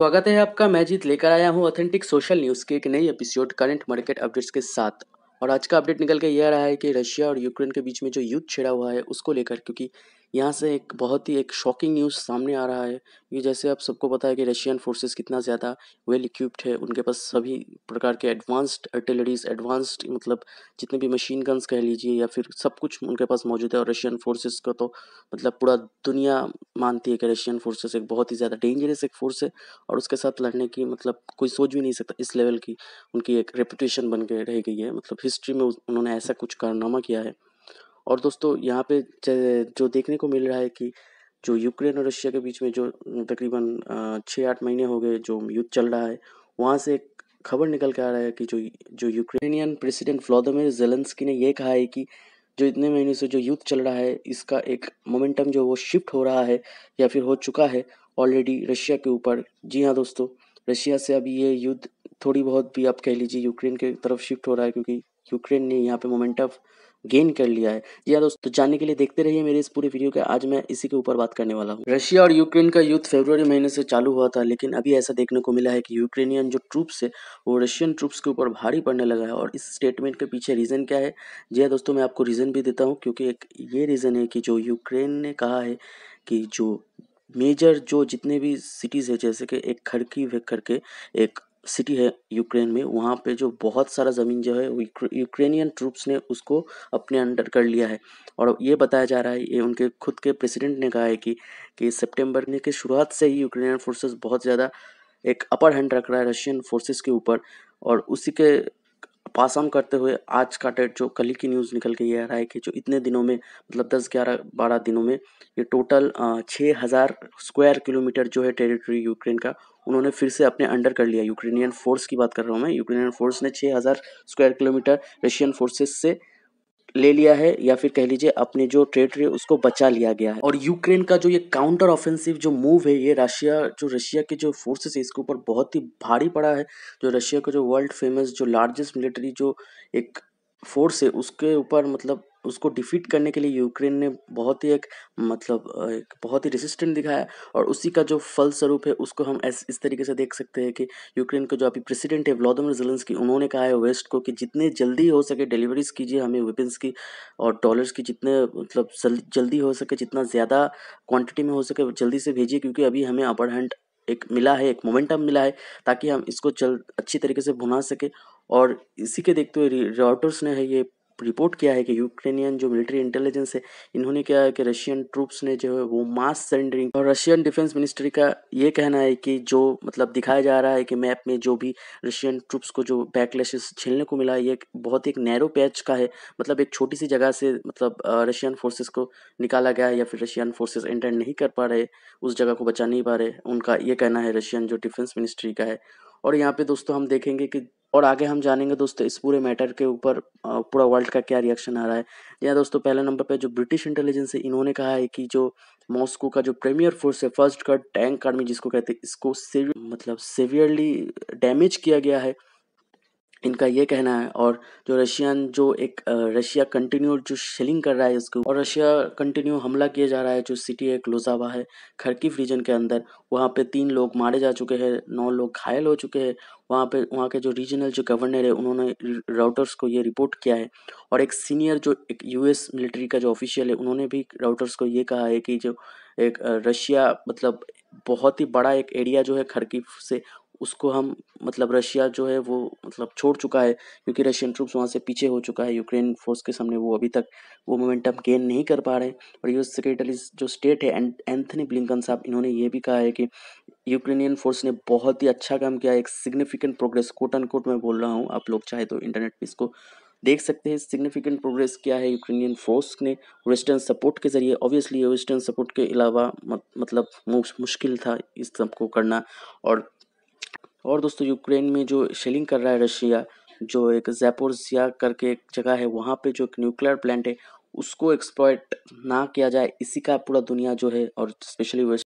स्वागत है आपका। मैं जीत लेकर आया हूँ ऑथेंटिक सोशल न्यूज़ की एक नई एपिसोड करंट मार्केट अपडेट्स के साथ। और आज का अपडेट निकल के यह रहा है कि रशिया और यूक्रेन के बीच में जो युद्ध छिड़ा हुआ है उसको लेकर, क्योंकि यहाँ से एक बहुत ही एक शॉकिंग न्यूज़ सामने आ रहा है कि जैसे आप सबको पता है कि रशियन फोर्सेस कितना ज़्यादा वेल इक्विप्ड है। उनके पास सभी प्रकार के एडवांस्ड आर्टिलरीज, एडवांस्ड मतलब जितने भी मशीन गन्स कह लीजिए या फिर सब कुछ उनके पास मौजूद है। और रशियन फोर्सेस को तो मतलब पूरा दुनिया मानती है कि रशियन फोर्सेस एक बहुत ही ज़्यादा डेंजरस एक फोर्स है और उसके साथ लड़ने की मतलब कोई सोच भी नहीं सकता। इस लेवल की उनकी एक रेपुटेशन बन के रह गई है, मतलब हिस्ट्री में उन्होंने ऐसा कुछ कारनामा किया है। और दोस्तों यहाँ पे जो देखने को मिल रहा है कि जो यूक्रेन और रशिया के बीच में जो तकरीबन 6-8 महीने हो गए जो युद्ध चल रहा है, वहाँ से एक खबर निकल के आ रहा है कि जो जो यूक्रेनियन प्रेसिडेंट व्लादिमीर ज़ेलेंस्की ने ये कहा है कि जो इतने महीने से जो युद्ध चल रहा है इसका एक मोमेंटम जो वो शिफ्ट हो रहा है या फिर हो चुका है ऑलरेडी रशिया के ऊपर। जी हाँ दोस्तों, रशिया से अभी ये युद्ध थोड़ी बहुत भी आप कह लीजिए यूक्रेन की तरफ शिफ्ट हो रहा है, क्योंकि यूक्रेन ने यहाँ पे मोमेंटम गेन कर लिया है। जी हाँ दोस्तों, जानने के लिए देखते रहिए मेरे इस पूरे वीडियो के। आज मैं इसी के ऊपर बात करने वाला हूँ। रशिया और यूक्रेन का युद्ध फरवरी महीने से चालू हुआ था, लेकिन अभी ऐसा देखने को मिला है कि यूक्रेनियन जो ट्रूप्स है वो रशियन ट्रूप्स के ऊपर भारी पड़ने लगा है। और इस स्टेटमेंट के पीछे रीज़न क्या है? जी हाँ दोस्तों, मैं आपको रीज़न भी देता हूँ, क्योंकि एक ये रीज़न है कि जो यूक्रेन ने कहा है कि जो मेजर जो जितने भी सिटीज़ है, जैसे कि एक खरकीव है करके एक सिटी है यूक्रेन में, वहाँ पे जो बहुत सारा ज़मीन जो है वो यूक्रेनियन ट्रूप्स ने उसको अपने अंडर कर लिया है। और ये बताया जा रहा है, ये उनके खुद के प्रेसिडेंट ने कहा है कि सितंबर ने की शुरुआत से ही यूक्रेनियन फोर्सेस बहुत ज़्यादा एक अपर हैंड रख रहा है रशियन फोर्सेस के ऊपर। और उसी के पास ऑन करते हुए आज का डेट जो कल ही की न्यूज़ निकल के ये आ रहा है कि जो इतने दिनों में मतलब 10-11-12 दिनों में ये टोटल 6,000 स्क्वायर किलोमीटर जो है टेरिटरी यूक्रेन का उन्होंने फिर से अपने अंडर कर लिया। यूक्रेनियन फोर्स की बात कर रहा हूँ मैं। यूक्रेनियन फोर्स ने 6,000 स्क्वायर किलोमीटर रशियन फोर्सेस से ले लिया है, या फिर कह लीजिए अपनी जो टेरिटरी है उसको बचा लिया गया है। और यूक्रेन का जो ये काउंटर ऑफेंसिव जो मूव है, ये रशिया के जो फोर्सेस है इसके ऊपर बहुत ही भारी पड़ा है। जो रशिया का जो वर्ल्ड फेमस जो लार्जेस्ट मिलिट्री जो एक फोर्स है उसके ऊपर मतलब उसको डिफीट करने के लिए यूक्रेन ने बहुत ही एक मतलब एक बहुत ही रेसिस्टेंट दिखाया। और उसी का जो फलस्वरूप है उसको हम इस तरीके से देख सकते हैं कि यूक्रेन का जो अभी प्रेसिडेंट है व्लादिमीर ज़ेलेंस्की, उन्होंने कहा है वेस्ट को कि जितने जल्दी हो सके डिलीवरीज कीजिए हमें वेपन्स की और डॉलर्स की, जितने मतलब जल्दी हो सके, जितना ज़्यादा क्वांटिटी में हो सके जल्दी से भेजिए, क्योंकि अभी हमें अपर हैंड एक मिला है, एक मोमेंटम मिला है, ताकि हम इसको जल्द अच्छी तरीके से भुना सके। और इसी के देखते हुए रॉयटर्स ने है ये रिपोर्ट किया है कि यूक्रेनियन जो मिलिट्री इंटेलिजेंस है इन्होंने क्या है कि रशियन ट्रूप्स ने जो है वो मास सरेंडरिंग। और रशियन डिफेंस मिनिस्ट्री का ये कहना है कि जो मतलब दिखाया जा रहा है कि मैप में जो भी रशियन ट्रूप्स को जो बैकलैशेस झेलने को मिला है ये बहुत एक नैरो पैच का है। मतलब एक छोटी सी जगह से मतलब रशियन फोर्सेस को निकाला गया है, या फिर रशियन फोर्सेस एंटर नहीं कर पा रहे, उस जगह को बचा नहीं पा रहे, उनका ये कहना है रशियन जो डिफेंस मिनिस्ट्री का है। और यहाँ पे दोस्तों हम देखेंगे कि और आगे हम जानेंगे दोस्तों इस पूरे मैटर के ऊपर पूरा वर्ल्ड का क्या रिएक्शन आ रहा है। या दोस्तों पहले नंबर पे जो ब्रिटिश इंटेलिजेंस है इन्होंने कहा है कि जो मॉस्को का जो प्रीमियर फोर्स है फर्स्ट का टैंक आर्मी जिसको कहते हैं, इसको मतलब सेवियरली डैमेज किया गया है, इनका ये कहना है। और जो रशियन जो एक रशिया कंटिन्यू जो शेलिंग कर रहा है इसको, और रशिया कंटिन्यू हमला किया जा रहा है जो सिटी है क्लोजावा है खरकीव रीजन के अंदर, वहाँ पे 3 लोग मारे जा चुके हैं, 9 लोग घायल हो चुके हैं। वहाँ के जो रीजनल जो गवर्नर है उन्होंने राउटर्स को ये रिपोर्ट किया है। और एक सीनियर जो एक यूएस मिलिट्री का जो ऑफिशियल है उन्होंने भी राउटर्स को ये कहा है कि जो एक रशिया मतलब बहुत ही बड़ा एक एरिया जो है खरकीव से उसको हम मतलब रशिया जो है वो मतलब छोड़ चुका है, क्योंकि रशियन ट्रूप्स वहाँ से पीछे हो चुका है यूक्रेन फोर्स के सामने, वो अभी तक वो मोमेंटम गेन नहीं कर पा रहे। और यूएस सेक्रेटरी जो स्टेट है एंथनी ब्लिंकन साहब, इन्होंने ये भी कहा है कि यूक्रेनियन फोर्स ने बहुत ही अच्छा काम किया, एक significant progress quote and quote मैं बोल रहा हूँ, आप लोग चाहे तो इंटरनेट पे इसको देख सकते हैं। सिग्निफिकेंट प्रोग्रेस किया है यूक्रेनियन फोर्स ने वेस्टर्न सपोर्ट के जरिए। ऑब्वियसली वेस्टर्न सपोर्ट के अलावा मतलब मुश्किल था इस सबको करना। और दोस्तों यूक्रेन में जो शेलिंग कर रहा है रशिया, जो एक ज़ैपोरिज़िया करके एक जगह है वहाँ पे जो एक न्यूक्लियर प्लांट है उसको एक्सप्लॉइट ना किया जाए, इसी का पूरा दुनिया जो है और स्पेशली वेस्ट